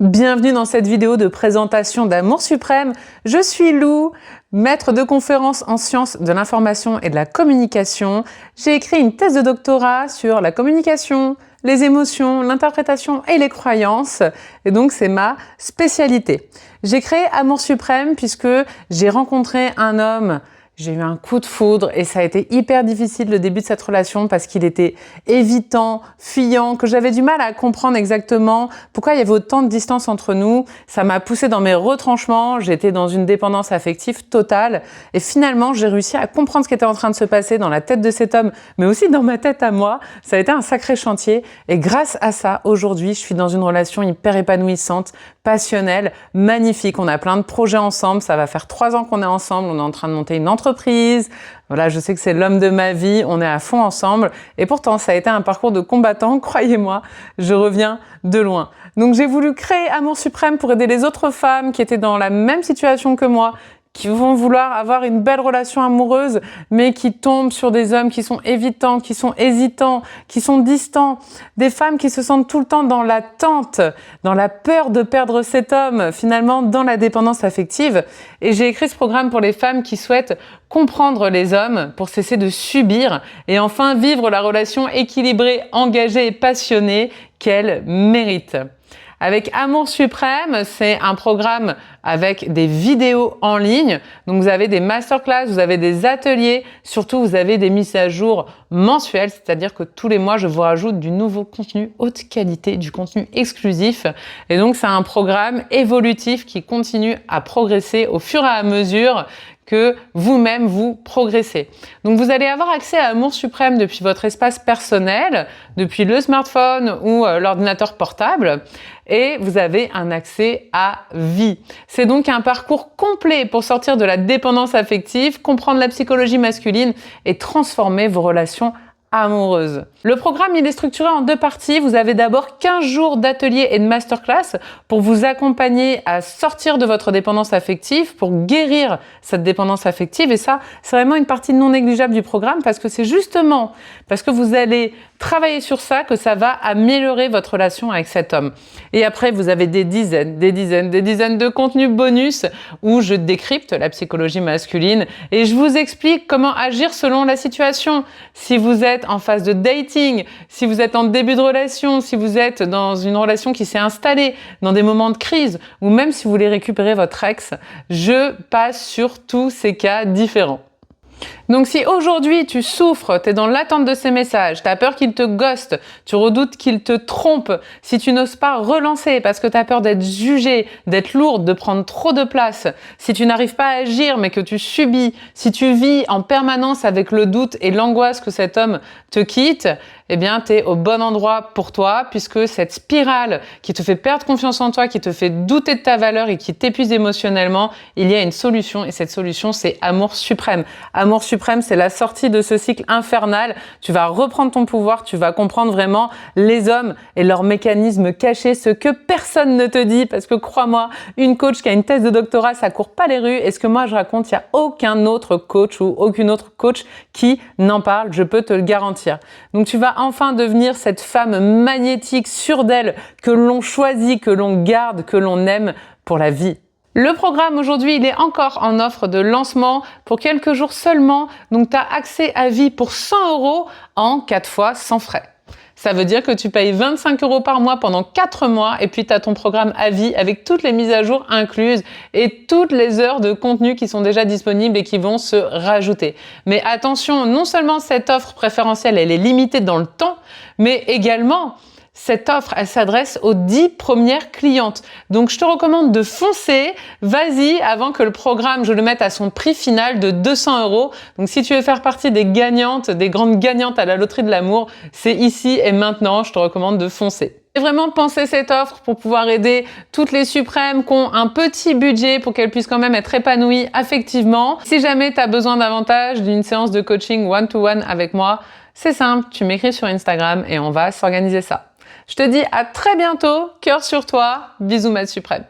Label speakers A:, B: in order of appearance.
A: Bienvenue dans cette vidéo de présentation d'Amour Suprême. Je suis Lou, maître de conférences en sciences de l'information et de la communication. J'ai écrit une thèse de doctorat sur la communication, les émotions, l'interprétation et les croyances. Et donc, c'est ma spécialité. J'ai créé Amour Suprême puisque j'ai rencontré un homme. J'ai eu un coup de foudre et ça a été hyper difficile le début de cette relation parce qu'il était évitant, fuyant, que j'avais du mal à comprendre exactement pourquoi il y avait autant de distance entre nous. Ça m'a poussée dans mes retranchements, j'étais dans une dépendance affective totale et finalement j'ai réussi à comprendre ce qui était en train de se passer dans la tête de cet homme, mais aussi dans ma tête à moi. Ça a été un sacré chantier et grâce à ça, aujourd'hui, je suis dans une relation hyper épanouissante, passionnelle, magnifique. On a plein de projets ensemble, ça va faire 3 ans qu'on est ensemble, on est en train de monter une entreprise. Voilà, je sais que c'est l'homme de ma vie, on est à fond ensemble et pourtant ça a été un parcours de combattant, croyez-moi, je reviens de loin. Donc j'ai voulu créer Amour Suprême pour aider les autres femmes qui étaient dans la même situation que moi, qui vont vouloir avoir une belle relation amoureuse, mais qui tombent sur des hommes qui sont évitants, qui sont hésitants, qui sont distants, des femmes qui se sentent tout le temps dans l'attente, dans la peur de perdre cet homme, finalement dans la dépendance affective. Et j'ai écrit ce programme pour les femmes qui souhaitent comprendre les hommes pour cesser de subir et enfin vivre la relation équilibrée, engagée et passionnée qu'elles méritent. Avec Amour Suprême, c'est un programme avec des vidéos en ligne. Donc vous avez des masterclass, vous avez des ateliers, surtout vous avez des mises à jour mensuelles, c'est-à-dire que tous les mois, je vous rajoute du nouveau contenu haute qualité, du contenu exclusif. Et donc c'est un programme évolutif qui continue à progresser au fur et à mesure que vous-même vous progressez. Donc vous allez avoir accès à Amour Suprême depuis votre espace personnel, depuis le smartphone ou l'ordinateur portable, et vous avez un accès à vie. C'est donc un parcours complet pour sortir de la dépendance affective, comprendre la psychologie masculine et transformer vos relations amoureuse. Le programme, il est structuré en 2 parties. Vous avez d'abord 15 jours d'ateliers et de masterclass pour vous accompagner à sortir de votre dépendance affective, pour guérir cette dépendance affective. Et ça, c'est vraiment une partie non négligeable du programme parce que c'est justement parce que vous allez travailler sur ça que ça va améliorer votre relation avec cet homme. Et après, vous avez des dizaines de contenus bonus où je décrypte la psychologie masculine et je vous explique comment agir selon la situation. Si vous êtes en phase de dating, si vous êtes en début de relation, si vous êtes dans une relation qui s'est installée, dans des moments de crise, ou même si vous voulez récupérer votre ex, je passe sur tous ces cas différents. Donc si aujourd'hui tu souffres, tu es dans l'attente de ces messages, tu as peur qu'il te ghoste, tu redoutes qu'il te trompe, si tu n'oses pas relancer parce que tu as peur d'être jugé, d'être lourde, de prendre trop de place, si tu n'arrives pas à agir mais que tu subis, si tu vis en permanence avec le doute et l'angoisse que cet homme te quitte, eh bien tu es au bon endroit pour toi puisque cette spirale qui te fait perdre confiance en toi, qui te fait douter de ta valeur et qui t'épuise émotionnellement, il y a une solution et cette solution c'est Amour Suprême. Amour Suprême, c'est la sortie de ce cycle infernal. Tu vas reprendre ton pouvoir, tu vas comprendre vraiment les hommes et leurs mécanismes cachés, ce que personne ne te dit. Parce que crois-moi, une coach qui a une thèse de doctorat, ça court pas les rues. Et ce que moi je raconte, il n'y a aucun autre coach ou aucune autre coach qui n'en parle, je peux te le garantir. Donc tu vas enfin devenir cette femme magnétique, sûre d'elle, que l'on choisit, que l'on garde, que l'on aime pour la vie. Le programme aujourd'hui, il est encore en offre de lancement pour quelques jours seulement. Donc, tu as accès à vie pour 100 € en 4 fois sans frais. Ça veut dire que tu payes 25 € par mois pendant 4 mois et puis tu as ton programme à vie avec toutes les mises à jour incluses et toutes les heures de contenu qui sont déjà disponibles et qui vont se rajouter. Mais attention, non seulement cette offre préférentielle, elle est limitée dans le temps, mais également cette offre, elle s'adresse aux 10 premières clientes. Donc, je te recommande de foncer. Vas-y, avant que le programme, je le mette à son prix final de 200 €. Donc, si tu veux faire partie des gagnantes, des grandes gagnantes à la loterie de l'amour, c'est ici et maintenant. Je te recommande de foncer. J'ai vraiment pensé cette offre pour pouvoir aider toutes les suprêmes qui ont un petit budget pour qu'elles puissent quand même être épanouies affectivement. Si jamais tu as besoin davantage d'une séance de coaching one-to-one avec moi, c'est simple, tu m'écris sur Instagram et on va s'organiser ça. Je te dis à très bientôt, cœur sur toi, bisous ma suprême.